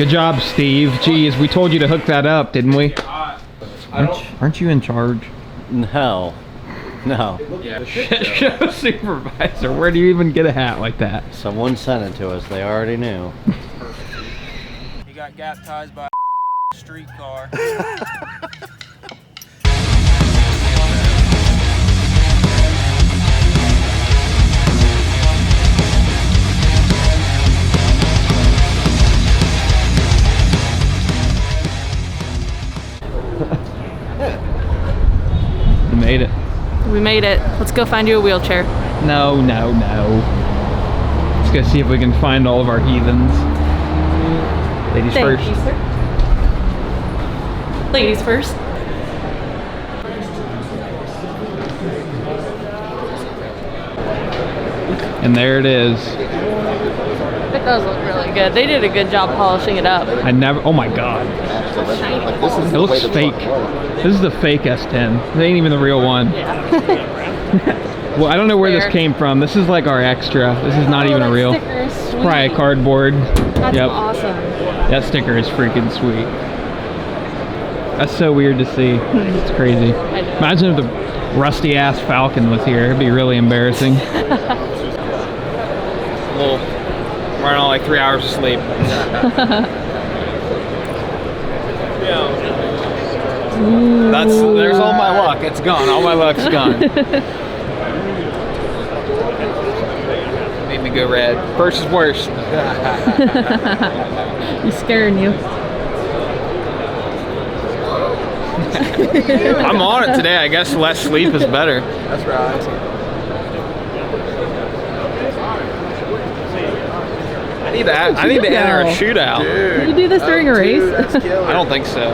Good job, Steve. Jeez, we told you to hook that up, didn't we? Aren't you in charge? No. No. Yeah. Show supervisor. Where do you even get a hat like that? Someone sent it to us. They already knew. He got baptized by a streetcar. We made it. We made it. Let's go find you a wheelchair. No, no, no. Let's go see if we can find all of our heathens. Ladies Thank first. you, sir. Ladies first. And there it is. It does look really good. They did a good job polishing it up. I never, oh my God. It looks fake. This is the fake S10. It ain't even the real one. Yeah. Well, I don't know where this came from. This is like our extra. This is not even a real. It's probably a cardboard. That's Yep. awesome. That sticker is freaking sweet. That's so weird to see. It's crazy. Imagine if the rusty ass Falcon was here. It'd be really embarrassing. Well, running on like 3 hours of sleep. There's all my luck. It's gone. All my luck's gone. Made me go red. First is worst. He's scaring you. I'm on it today. I guess less sleep is better. That's right. I need to enter a shootout. Dude. Can you do this during a race? I don't think so.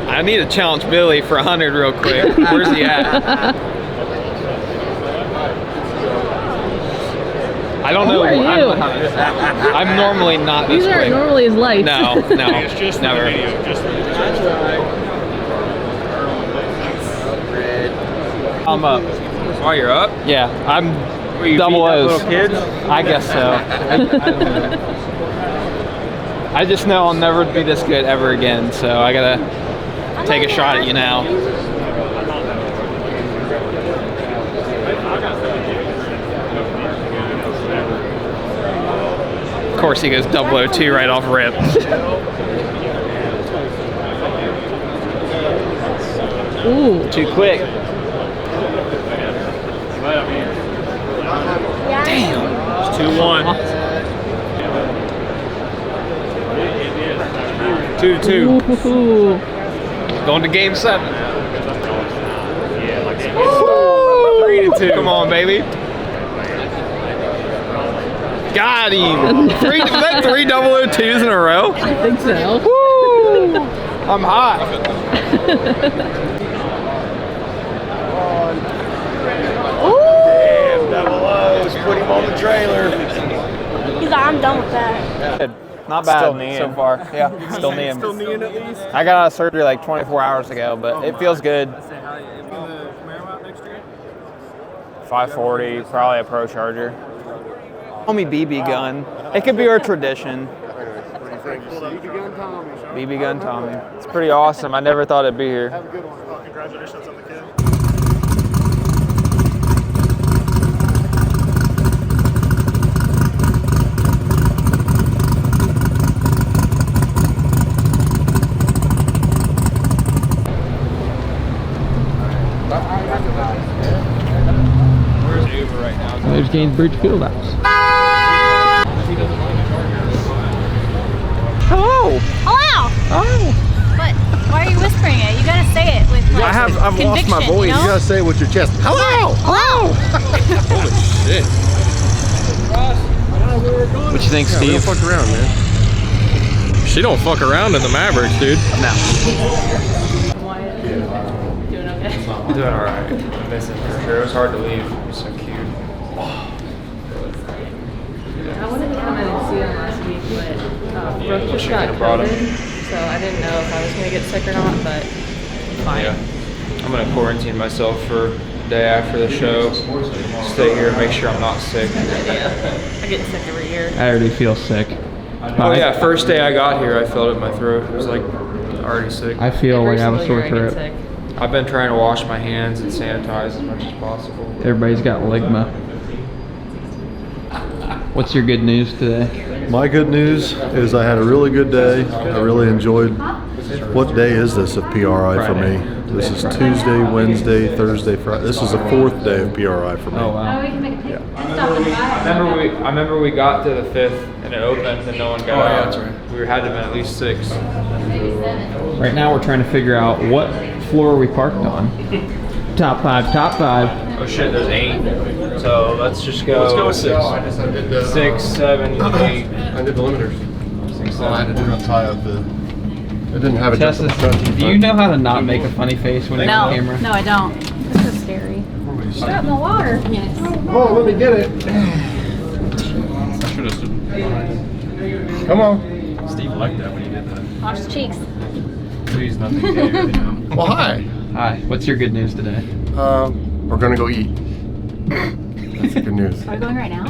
I need to challenge Billy for 100 real quick. Where's he at? I don't know. Who are you? I'm normally not this These aren't quick. normally as light. No, it's just never. I'm up. Oh, you're up? Yeah, I'm Were you double beating up O's. little kids? I guess so. I just know I'll never be this good ever again, so I gotta take a shot at you now. Of course he goes 002 right off rip. Ooh. Too quick. Damn. It's 2-1. 2-2. Ooh. Going to game 7. 3-2. Come on, baby. Got him. Was that 3 002s in a row? I think so. Woo! I'm hot. Damn, double O's. Put him on the trailer. He's like, I'm done with that. Not bad Still kneeing. so far. Yeah, still kneeing. Still kneeing at least? I got out of surgery like 24 hours ago, but it feels good. 540, probably a Pro Charger. Homie BB gun. It could be our tradition. BB gun Tommy. It's pretty awesome. I never thought it'd be here. Have a good one. Oh, congratulations on the kid. Where's Uber right now? There's Gainsbridge Fieldhouse. Hello. Hello! Oh. But why are you whispering it? You gotta say it with like, I've lost my conviction, voice. you know? You gotta say it with your chest. Hello! Hello! Holy shit. What you think, Yeah, we Steve? don't fuck around, man. She don't fuck around in the Mavericks, dude. No. Doing okay? I'm doing all right. I'm missing her. Sure, it was hard to leave. It was so cute. I wanted to come in and see him last week, but Brooke just she got could've brought him. COVID, so I didn't know if I was gonna get sick or not, but I'm fine. Yeah. I'm gonna quarantine myself for day after the show. Stay here, make sure I'm not sick. I get sick every year. I already feel sick. Oh yeah, first day I got here, I felt it in my throat. It was like already sick. I feel like I have a Every sore single year I throat. get sick. I've been trying to wash my hands and sanitize as much as possible. Everybody's got ligma. What's your good news today? My good news is I had a really good day. I really enjoyed. What day is this of PRI for me? This is Tuesday, Wednesday, Thursday, Friday. This is the 4th day of PRI for me. Oh wow. Oh, we can make a pic. Stop and buy. I remember we got to the 5th and it opened and no one got out. yeah, that's right. We had to have been at least 6. Maybe 7. Right now we're trying to figure out what floor we parked on. Top 5, top 5. Oh shit, there's 8. So let's just go. Let's go with 6. 6, 7, 8. I did the limiters. 6, I had 7. to do a tie up the. It didn't have a Tessa, do you know how to not make a funny face when you're No, on camera? no, I don't. This is scary. Put it in the water. Yes. Oh, let me get it. I should have stood. Come on. Steve liked that when you did that. Wash the cheeks. Please, nothing gay right now. Well, hi. Hi, what's your good news today? We're gonna go eat. That's the good news. Are we going right now?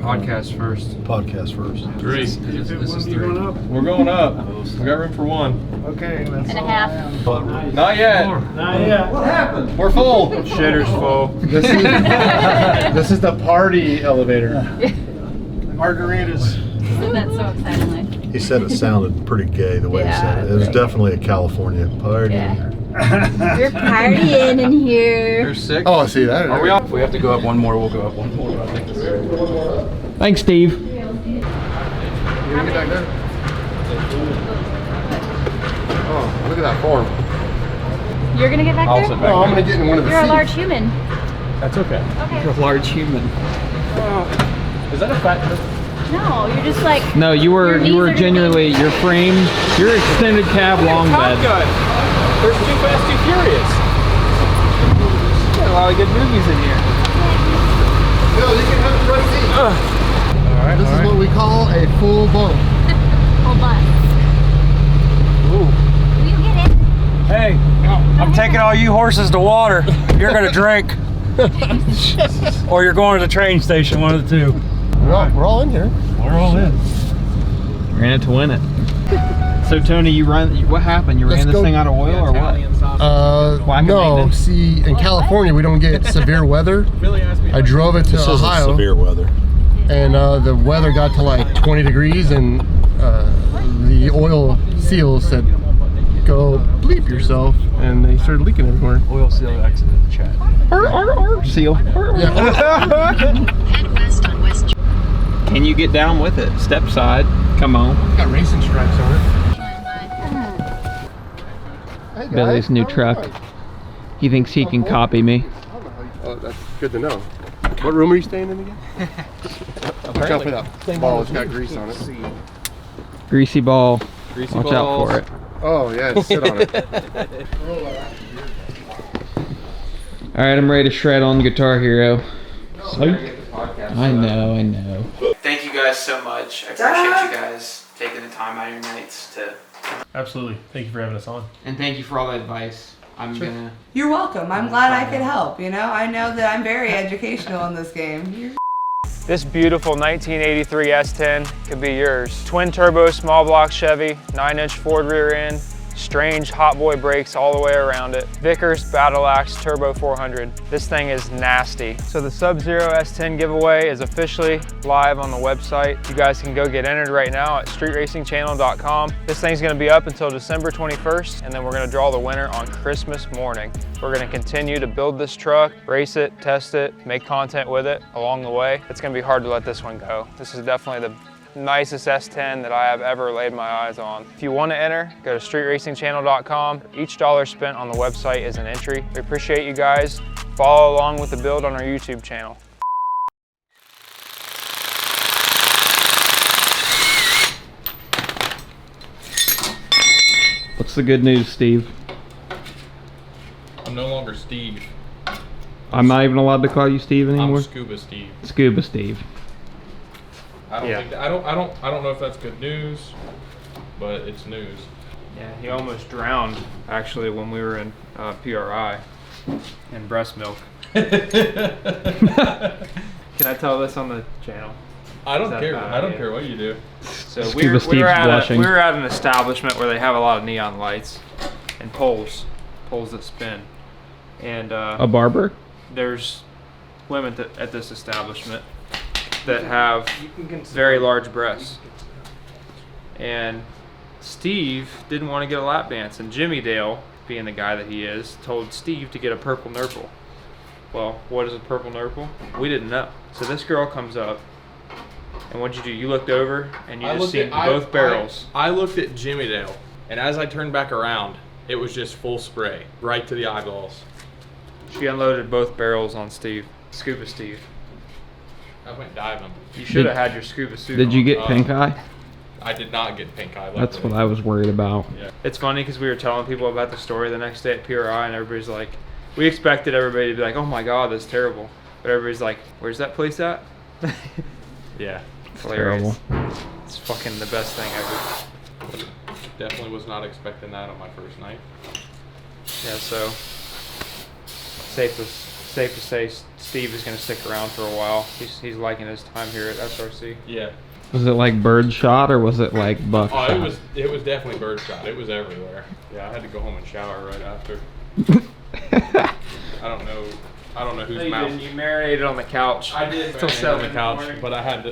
Podcast first. Podcast first. 3. This is 3. We're going up. We got room for 1. Okay. And a half. Not yet. Not yet. What happened? We're full. Shitter's full. This is the party elevator. Margaritas. That's so exciting. He said it sounded pretty gay the way he said it. It was definitely a California party. Yeah. You're partying in here. You're 6. Oh, I see that. Are we off? We have to go up 1 more. We'll go up 1 more. Thanks, Steve. You gonna get back there? Oh, look at that form. You're gonna get back I'll there? sit back. No, I'm gonna get in one of the You're a seats. large human. That's okay. Okay. You're a large human. Is that a fat? No, you're just like. No, you were Your knees are genuinely your frame, your extended cab long Top bed. Gun. There's Too Fast, Too Furious. Got a lot of good movies in here. No, you can have the front seat. All right. This is what we call a full bump. Hold on. Will you get in? Hey, I'm taking all you horses to water. You're gonna drink. Or you're going to the train station, one of the two. We're all in here. We're all in. Ran it to win it. So Tony, what happened? You ran Let's this go. thing out of oil or what? Whack-a-mole No. maintenance. See, in California we don't get severe weather. I drove it to Ohio. Severe weather. And the weather got to like 20 degrees and the oil seal said, go bleep yourself, and they started leaking everywhere. Oil seal exited the chat. Seal. Can you get down with it? Step side. Come on. Got racing stripes on it. Hey Billy's new truck. He thinks he can copy me. Oh, that's good to know. What room are you staying in again? Watch out for that ball, it's got grease on it. Greasy ball. Greasy Watch balls. out for it. Oh yeah, sit on it. All right, I'm ready to shred on Guitar Hero. I know. Thank you guys so much. I appreciate you guys taking the time out of your nights to. Absolutely. Thank you for having us on. And thank you for all the advice. I'm gonna. You're welcome. I'm glad I could help. You know, I know that I'm very educational in this game. This beautiful 1983 S10 could be yours. Twin turbo, small block Chevy, 9-inch Ford rear end, strange hot boy brakes all the way around it. Vickers Battle Axe Turbo 400. This thing is nasty. So the Sub-Zero S10 giveaway is officially live on the website. You guys can go get entered right now at streetracingchannel.com. This thing's gonna be up until December 21st, and then we're gonna draw the winner on Christmas morning. We're gonna continue to build this truck, race it, test it, make content with it along the way. It's gonna be hard to let this one go. This is definitely the nicest S10 that I have ever laid my eyes on. If you want to enter, go to streetracingchannel.com. Each dollar spent on the website is an entry. We appreciate you guys. Follow along with the build on our YouTube channel. What's the good news, Steve? I'm no longer Steve. I'm not even allowed to call you Steve anymore. I'm Scuba Steve. Scuba Steve. I don't think that, I don't know if that's good news, but it's news. Yeah, he almost drowned actually when we were in PRI in breast milk. Can I tell this on the channel? I don't care. I don't care what you do. So we were at an establishment where they have a lot of neon lights and poles that spin. And A barber? there's women at this establishment that have very large breasts. And Steve didn't want to get a lap dance, and Jimmy Dale, being the guy that he is, told Steve to get a purple nurple. Well, what is a purple nurple? We didn't know. So this girl comes up, and what'd you do? You looked over, and you just seen both barrels. I looked at Jimmy Dale, and as I turned back around, it was just full spray, right to the eyeballs. She unloaded both barrels on Steve. Scuba Steve. I went diving. You should have had your scuba suit Did on. you get pink eye? I did not get pink eye. That's what I was worried about. Yeah. It's funny because we were telling people about the story the next day at PRI, and everybody's like, we expected everybody to be like, oh my god, that's terrible. But everybody's like, where's that place at? Yeah. It's hilarious. It's fucking the best thing ever. Definitely was not expecting that on my first night. Yeah, so safe to say Steve is going to stick around for a while. He's liking his time here at SRC. Yeah. Was it like bird shot or was it like buck shot? It was definitely bird shot. It was everywhere. Yeah, I had to go home and shower right after. I don't know whose mouth. You marinated on the couch. I did Till marinate on the 7 couch, but I had to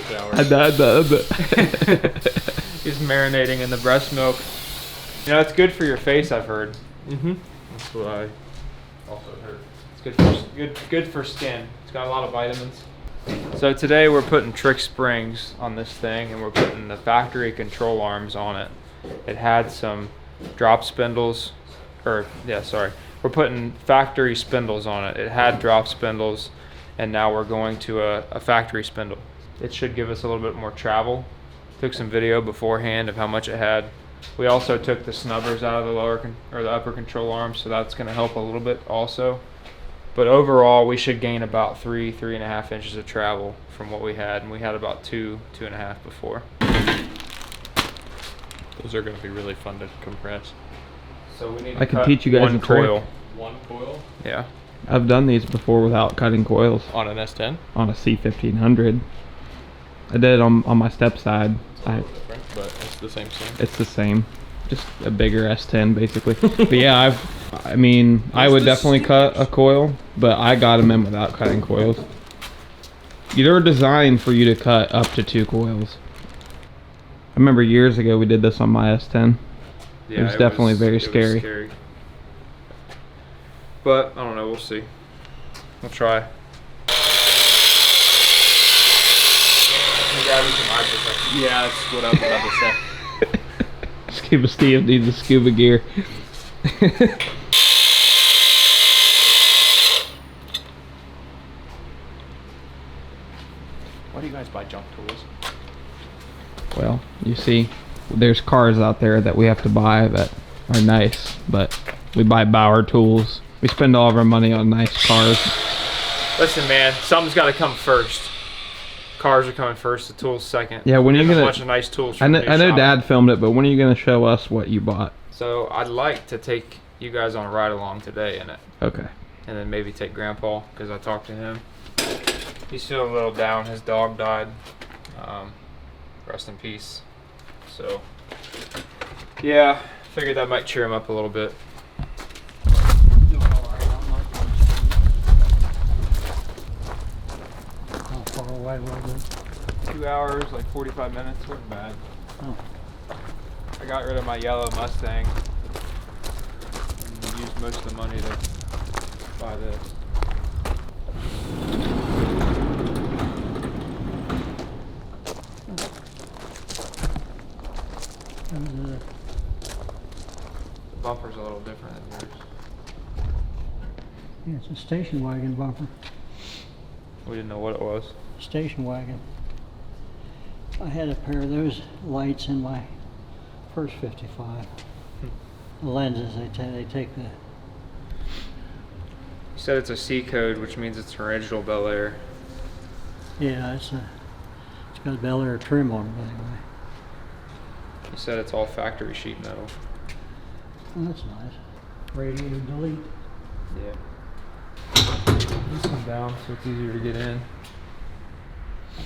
shower. He's marinating in the breast milk. You know, it's good for your face, I've heard. Mm-hmm. That's what I Also heard. It's good for skin. It's got a lot of vitamins. So today we're putting trick springs on this thing, and we're putting the factory control arms on it. It had some drop spindles, we're putting factory spindles on it. It had drop spindles, and now we're going to a factory spindle. It should give us a little bit more travel. Took some video beforehand of how much it had. We also took the snubbers out of the upper control arms, so that's going to help a little bit also. But overall, we should gain about 3.5 inches of travel from what we had, and we had about 2.5 before. Those are going to be really fun to compress. So we need I can teach you guys one a trick. coil. One coil Yeah. I've done these before without cutting coils on an S10. on a C1500. I did it on my step side. It's a little different, but it's the same thing. It's the same, just a bigger S10 basically. But yeah, I would definitely cut a coil, but I got them in without cutting coils. They're designed for you to cut up to 2 coils. I remember years ago we did this on my S10. Yeah, it was definitely very scary. But I don't know, we'll see. We'll try. Yeah, that's what I was about to say. Scuba Steve needs the scuba gear. Why do you guys buy junk tools? Well, you see, there's cars out there that we have to buy that are nice, but we buy Bauer tools. We spend all of our money on nice cars. Listen, man, something's got to come first. Cars are coming first, the tools second. Yeah, when you're a gonna, bunch of nice tools. I know Dad filmed it, but when are you gonna show us what you bought? So I'd like to take you guys on a ride along today in it. Okay. And then maybe take Grandpa, because I talked to him. He's feeling a little down. His dog died. Rest in peace. So, yeah, figured that might cheer him up a little bit. How far away was it? 2 hours, like 45 minutes. Wasn't bad. Oh. I got rid of my yellow Mustang. And used most of the money to buy this. The bumper's a little different than yours. Yeah, it's a station wagon bumper. We didn't know what it was. Station wagon. I had a pair of those lights in my first 55. The lenses, they take the... You said it's a C code, which means it's an original Bel Air. Yeah, it's got a Bel Air trim on it anyway. You said it's all factory sheet metal. Oh, that's nice. Radio delete. Yeah. This one down so it's easier to get in.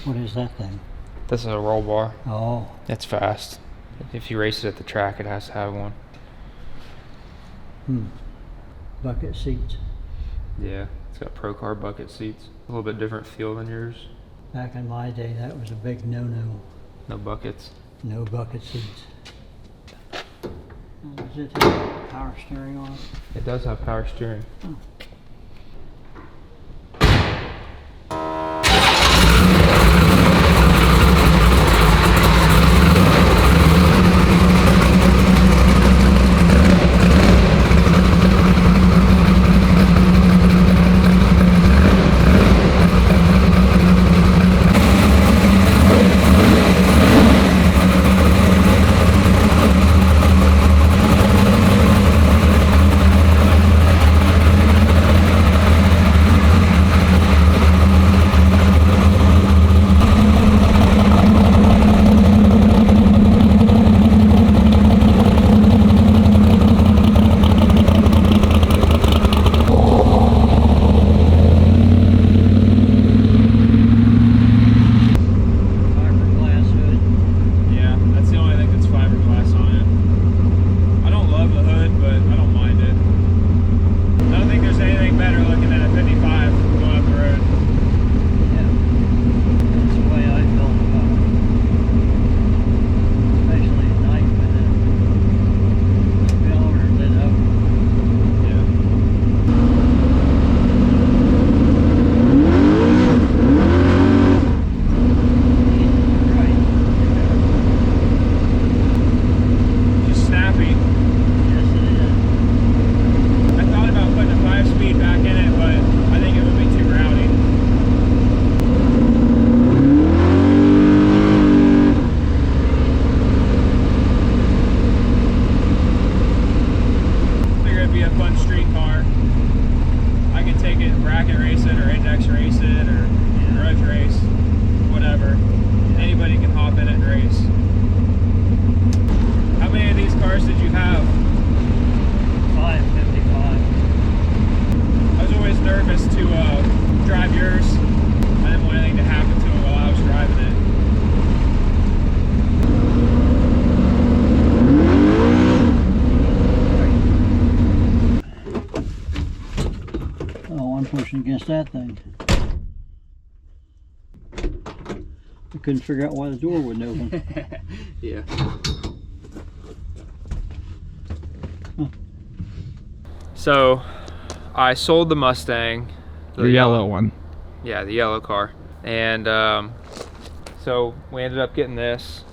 What is that thing? This is a roll bar. Oh, It's fast. If you race it at the track, it has to have one. bucket seats. Yeah, it's got Pro Car bucket seats. A little bit different feel than yours. Back in my day, that was a big no-no. No buckets. No bucket seats. Does it have power steering on it? It does have power steering. Fiberglass hood. Yeah, that's the only thing that's fiberglass on it. I don't love the hood, but I don't mind it. I don't think there's anything better looking at a 55 going up the road. Yeah. That's the way I felt about it. Especially at night when the billboard lit up. Right. Just snappy. Yes, it is. I thought about putting a 5-speed back in it, but I think it would be too rowdy. Figure it'd be a fun street car. I can take it, bracket race it, or index race it, or grudge race, whatever. Anybody can hop in it and race. How many of these cars did you have? 555. I was always nervous to drive yours. I didn't want anything to happen to it while I was driving it. Oh, I'm pushing against that thing. I couldn't figure out why the door wouldn't open. Yeah. So, I sold the Mustang. The yellow one. Yeah, the yellow car. And so we ended up getting this.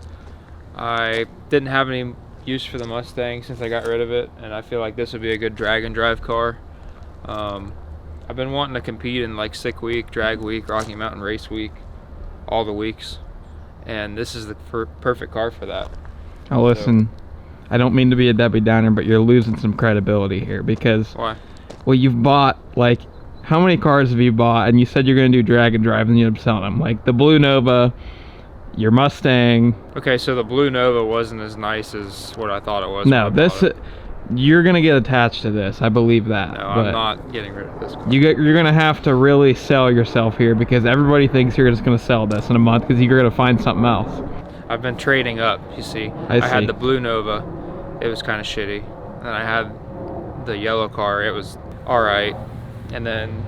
I didn't have any use for the Mustang since I got rid of it, and I feel like this would be a good drag and drive car. I've been wanting to compete in like Sick Week, Drag Week, Rocky Mountain Race Week, all the weeks, and this is the perfect car for that. Oh, listen, I don't mean to be a Debbie Downer, but you're losing some credibility here because, Why? well, you've bought, like, how many cars have you bought? And you said you're going to do drag and drive and you end up selling them. Like the Blue Nova, your Mustang. Okay, so the Blue Nova wasn't as nice as what I thought it was. No, when I bought this, it. you're going to get attached to this. I believe that. No, but I'm not getting rid of this car. you're going to have to really sell yourself here because everybody thinks you're just going to sell this in a month because you're going to find something else. I've been trading up, you see. I had see. the Blue Nova. It was kind of shitty. And I had the yellow car. It was all right. And then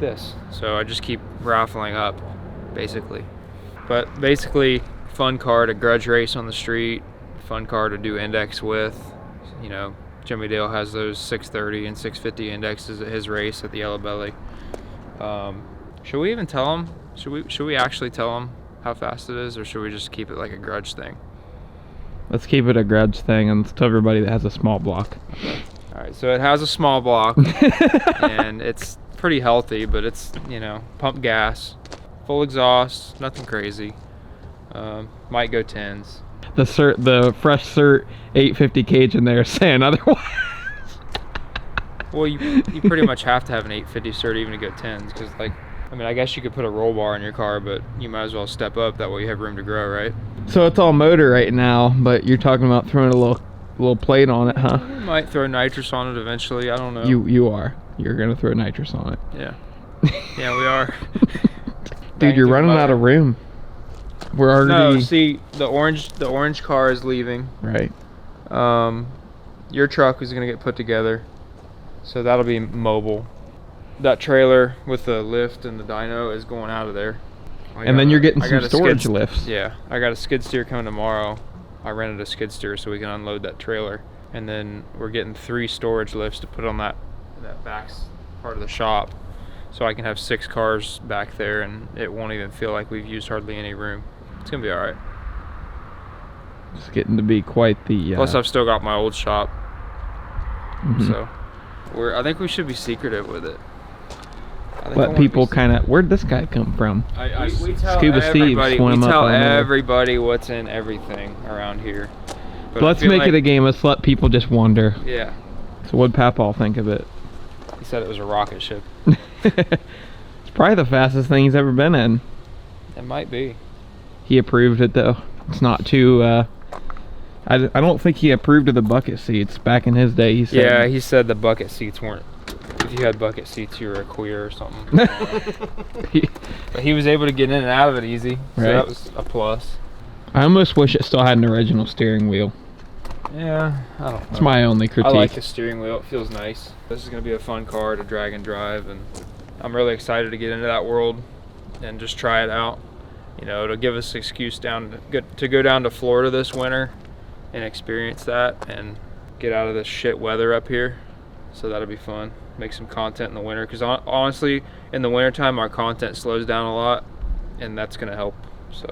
this. So I just keep raffling up, basically. But basically, fun car to grudge race on the street. Fun car to do index with. You know, Jimmy Dale has those 630 and 650 indexes at his race at the Yellow Belly. Should we even tell him? Should we actually tell him how fast it is, or should we just keep it like a grudge thing? Let's keep it a grudge thing and let's tell everybody that has a small block. All right, so it has a small block and it's pretty healthy, but it's, you know, pump gas, full exhaust, nothing crazy. Might go 10s. The fresh cert 850 cage in there saying otherwise. Well, you pretty much have to have an 850 cert even to go 10s, because, like, I mean, I guess you could put a roll bar in your car, but you might as well step up. That way you have room to grow, right? So it's all motor right now, but you're talking about throwing a little plate on it, huh? We might throw nitrous on it eventually. I don't know. You are. You're gonna throw nitrous on it. Yeah. Yeah, we are. Dude, you're running out of room. We're already. No, see, the orange car is leaving. Right. Your truck is gonna get put together, so that'll be mobile. That trailer with the lift and the dyno is going out of there. And then you're getting some storage lifts. Yeah, I got a skid steer coming tomorrow. I rented a skid steer so we can unload that trailer, and then we're getting 3 storage lifts to put on that back part of the shop, so I can have 6 cars back there, and it won't even feel like we've used hardly any room. It's gonna be all right. It's getting to be quite the. Plus, I've still got my old shop, so I think we should be secretive with it. Let people kind of. Where'd this guy come from? We tell Scuba Steve swam up on there. everybody what's in everything around here. But Let's make it a game. Let's let people just wonder. Yeah. So what'd Papaw think of it? He said it was a rocket ship. It's probably the fastest thing he's ever been in. It might be. He approved it though. It's not too. I don't think he approved of the bucket seats back in his day. He said. Yeah, he said the bucket seats weren't. If you had bucket seats, you were a queer or something. But he was able to get in and out of it easy, so that was a plus. I almost wish it still had an original steering wheel. Yeah, I don't know. It's my only critique. I like the steering wheel. It feels nice. This is going to be a fun car to drag and drive, and I'm really excited to get into that world and just try it out. You know, it'll give us an excuse to go down to Florida this winter and experience that and get out of this shit weather up here. So that'll be fun. Make some content in the winter, because honestly, in the wintertime, our content slows down a lot, and that's going to help. So.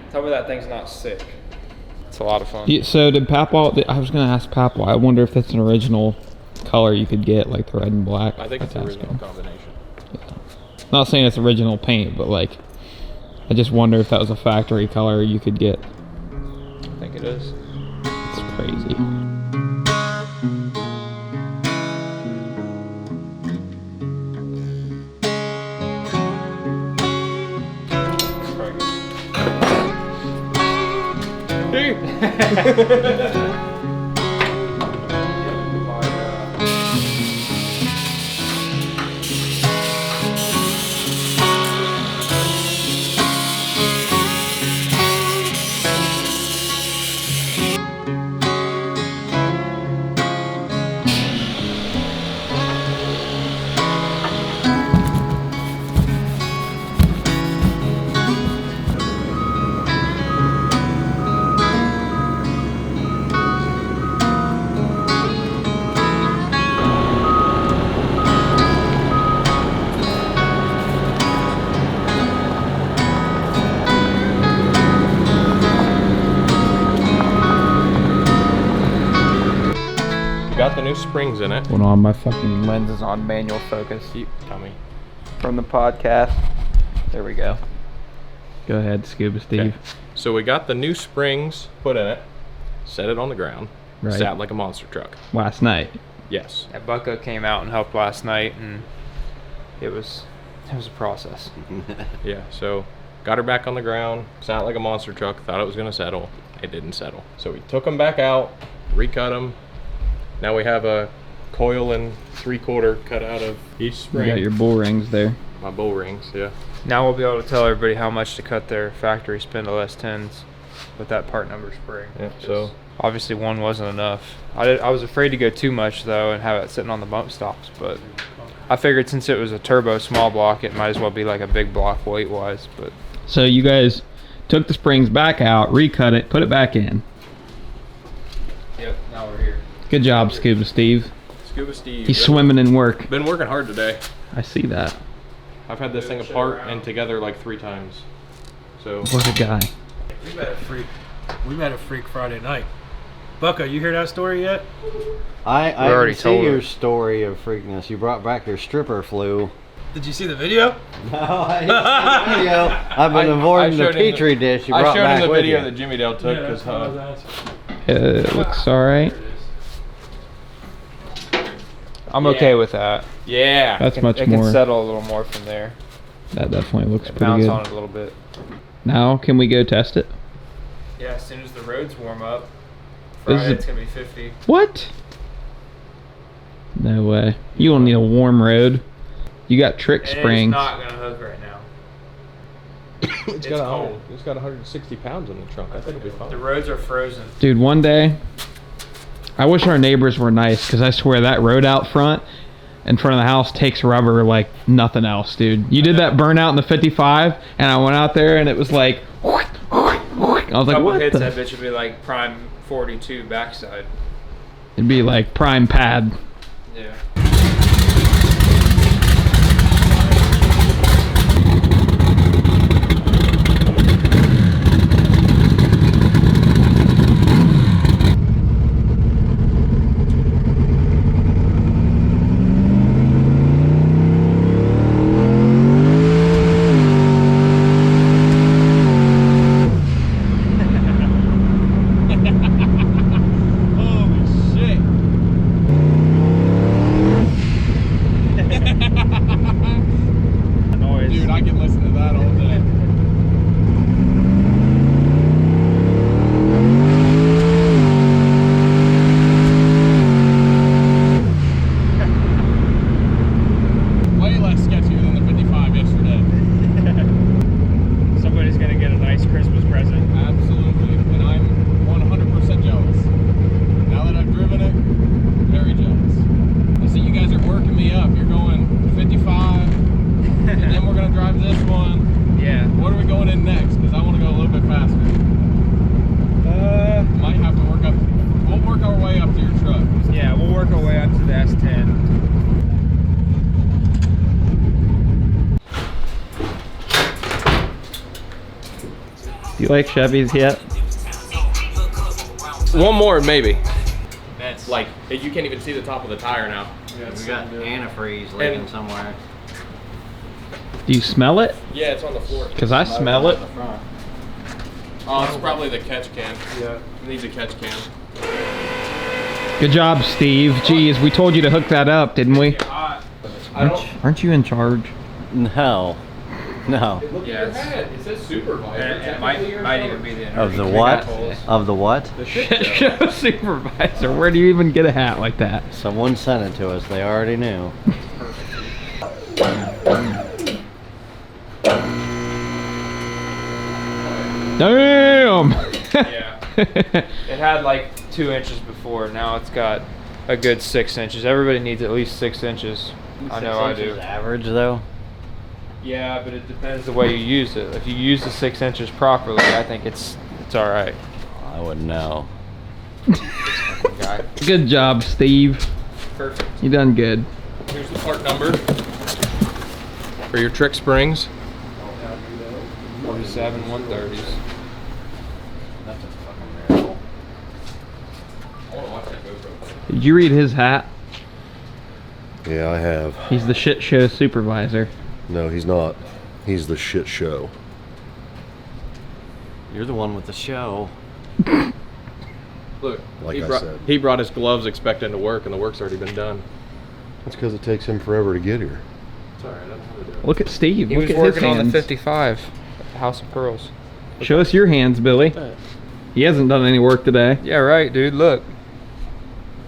Tell me that thing's not sick. It's a lot of fun. Yeah, so did Papaw, I was going to ask Papaw, I wonder if that's an original color you could get, like the red and black. I think it's an original combination. Yeah. Not saying it's original paint, but like, I just wonder if that was a factory color you could get. I think it is. It's crazy. Got the new springs in it. Hold on, my fucking lens is on manual focus. Tell me. From the podcast. There we go. Go ahead, Scuba Steve. Okay. So we got the new springs put in it, set it on the ground, Right. sat like a monster truck. Last night. Yes. Yeah, Bucko came out and helped last night, and it was a process. Yeah, so got her back on the ground, sat like a monster truck, thought it was gonna settle. It didn't settle. So we took them back out, recut them. Now we have a coil and 3/4 cut out of each spring. You got your bull rings there. My bull rings, yeah. Now we'll be able to tell everybody how much to cut their factory spindle S10s with that part number spring. Yeah, so Obviously one wasn't enough. I was afraid to go too much though and have it sitting on the bump stops, but I figured since it was a turbo small block, it might as well be like a big block weight wise. But So you guys took the springs back out, recut it, put it back in. yep, now we're here. Good job, Scuba Steve. Scuba Steve. He's swimming in work. Been working hard today. I see that. I've had this thing apart and together like 3 times. So What a guy. We met a freak Friday night. Bucka, you hear that story yet? I already can see told your her. story of freakness. You brought back your stripper flu. Did you see the video? No, I didn't see the video. I've been avoiding the showed him petri dish you I brought showed back him the with video you. that Jimmy Dale took because It looks alright. I'm okay with that. yeah. That's much It more. can settle a little more from there. That definitely looks pretty Bounce good. on it a little bit. Now, can we go test it? Yeah, as soon as the roads warm up, This is Friday a- it's gonna be 50. What? No way. You don't need a warm road. You got trick And springs. it's not gonna hook right now. It's got 160 pounds in the trunk. I think it'll be fine. The roads are frozen. Dude, one day, I wish our neighbors were nice, because I swear that road out front, in front of the house, takes rubber like nothing else, dude. You did that burnout in the 55, and I went out there, and it was like, I was like, Couple what hits, the? that bitch would be like prime 42 backside. It'd be like prime pad. Yeah. Dude, I can listen to that all day. Way less sketchier than the 55 yesterday. Somebody's gonna get a nice Christmas present. Absolutely, and I'm 100% jealous. Now that I've driven it, very jealous. I see you guys are working me up. You're going 55, and then we're gonna drive this one. Yeah. What are we going in next? Because I want to go a little bit faster. Might have to work up. We'll work our way up to your truck. Yeah, we'll work our way up to the S10. Do you like Chevys yet? One more, maybe. That's Like, you can't even see the top of the tire now. We got antifreeze leaking And- somewhere. Do you smell it? Yeah, it's on the floor. Because I smell it. The front. Oh, it's probably the catch can. Yeah. It needs a catch can. Good job, Steve. Jeez, we told you to hook that up, didn't we? Aren't you in charge? No. No. Look Yeah, at your it's- head. It says supervisor. and it might even be the Of the what? Of the what? The shit show. Show supervisor. Where do you even get a hat like that? Someone sent it to us. They already knew. Damn! Yeah. It had like 2 inches before. Now it's got a good 6 inches. Everybody needs at least 6 inches. I know I do. Average though. Yeah, but it depends the way you use it. If you use the 6 inches properly, I think it's all right. I wouldn't know. Guy. Good job, Steve. Perfect. You done good. Here's the part number for your trick springs. 47 130s. That's a fucking miracle. I want to watch that GoPro. Did you read his hat? Yeah, I have. He's the shit show supervisor. No, he's not. He's the shit show. You're the one with the show. Look, Like he I brought, said. he brought his gloves expecting to work, and the work's already been done. That's because it takes him forever to get here. It's alright, I don't know how to do it. Look at Steve. He Look was at his working on the hands. 55 at the House of Pearls. Show us your hands, Billy. He hasn't done any work today. Yeah, right, dude. Look.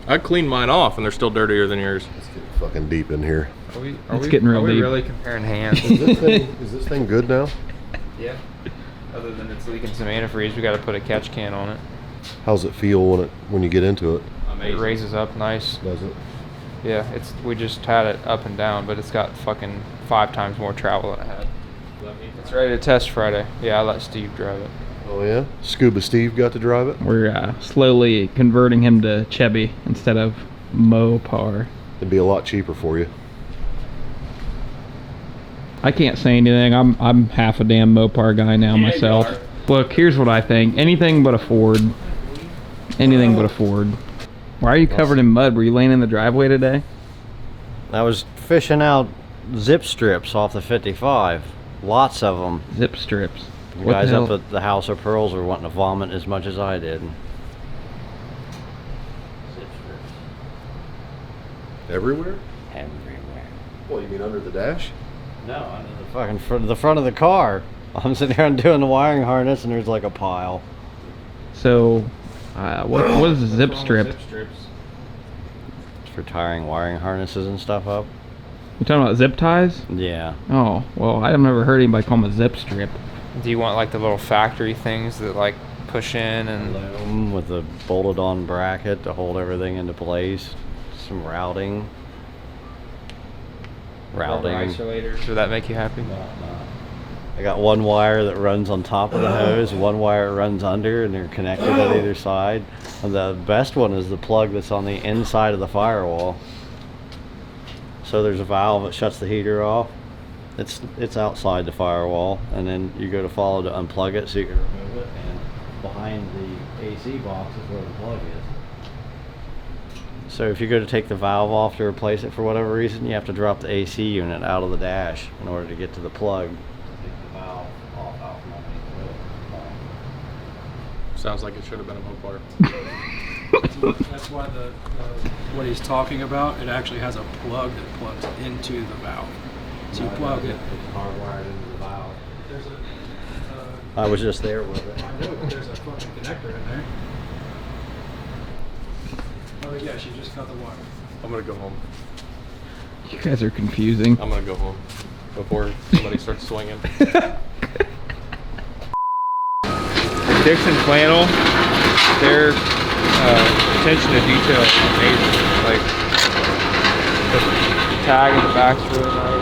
I cleaned mine off, and they're still dirtier than yours. Let's get fucking deep in here. It's getting real deep. really comparing hands? Is this thing good now? Yeah. Other than it's leaking some antifreeze, we got to put a catch can on it. How's it feel when you get into it? It raises up nice. Does it? Yeah, we just had it up and down, but it's got fucking 5 times more travel than it had. It's ready to test Friday. Yeah, I let Steve drive it. Oh yeah? Scuba Steve got to drive it? We're slowly converting him to Chevy instead of Mopar. It'd be a lot cheaper for you. I can't say anything. I'm half a damn Mopar guy now myself. Look, here's what I think. Anything but a Ford. Anything but a Ford. Why are you covered in mud? Were you laying in the driveway today? I was fishing out zip strips off the 55. Lots of them. Zip strips. The What guys the up hell? at the House of Pearls were wanting to vomit as much as I did. Zip strips. Everywhere? Everywhere. Well, you mean under the dash? No, under the fucking the front of the car. I'm sitting there and doing the wiring harness, and there's like a pile. So, what is a zip strip? Zip strips. It's for tying wiring harnesses and stuff up. You talking about zip ties? Yeah. Oh, well, I've never heard anybody call them a zip strip. Do you want like the little factory things that like push in and Loom with a bolted on bracket to hold everything into place. Some routing. isolators? Would that make you happy? I got one wire that runs on top of the hose, one wire runs under, and they're connected at either side. And the best one is the plug that's on the inside of the firewall. So there's a valve that shuts the heater off. It's outside the firewall, and then you go to follow to unplug it so you can remove it, and behind the AC box is where the plug is. So if you go to take the valve off to replace it for whatever reason, you have to drop the AC unit out of the dash in order to get to the plug. Take the valve off out from underneath it. Sounds like it should have been a Mopar. That's why what he's talking about, it actually has a plug that plugs into the valve. So you plug it. It's hardwired into the valve. There's I was just there with it. I know, but there's a fucking connector in there. Oh yeah, she just cut the wire. I'm gonna go home. You guys are confusing. I'm gonna go home before somebody starts swinging. Dixon Flannel, their attention to detail is amazing. Like the tag in the back's really nice.